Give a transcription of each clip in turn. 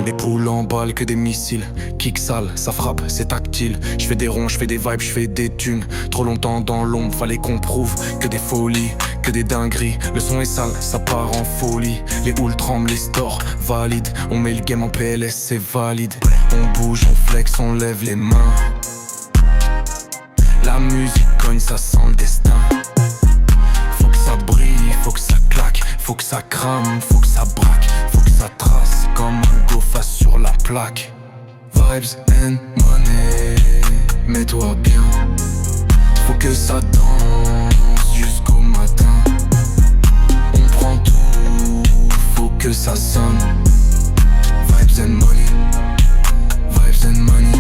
Des poules en balles que des missiles. Kick sale, ça frappe, c'est tactile. Je fais des ronds, je fais des vibes, je fais des thunes. Trop longtemps dans l'ombre, fallait qu'on prouve que des folies, que des dingueries. Le son est sale, ça part en folie. Les houles tremblent, les stores valides. On met le game en PLS, c'est valide. On bouge, on flex, on lève les mains. La musique cogne, ça sent le destin. Faut que ça brille, faut que ça claque. Faut que ça crame, faut que ça braque. Faut que ça trace comme un go face sur la plaque. Vibes and money, mets-toi bien. Faut que ça danse jusqu'au matin. On prend tout, faut que ça sonne. Vibes and money, vibes and money.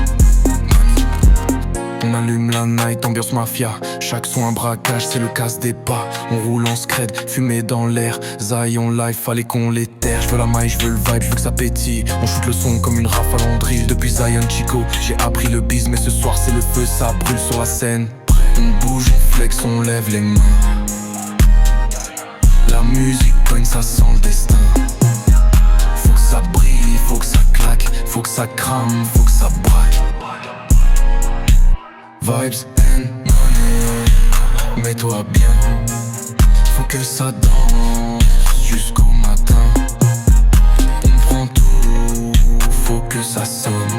On allume la night, ambiance mafia. Chaque son un braquage, c'est le casse des pas. On roule en scred, fumée dans l'air. Zion life, fallait qu'on l'éterre. Je veux la maille, je veux le vibe, je veux que ça pétille. On shoot le son comme une rafale en drill. Depuis Zion Chico, j'ai appris le biz. Mais ce soir c'est le feu, ça brûle sur la scène. On bouge, on flex, on lève les mains. La musique cogne, ça sent le destin. Faut que ça brille, faut que ça claque. Faut que ça crame, faut que ça braque. Vibes and money, mets-toi bien. Faut que ça danse jusqu'au matin. On prend tout, faut que ça sonne.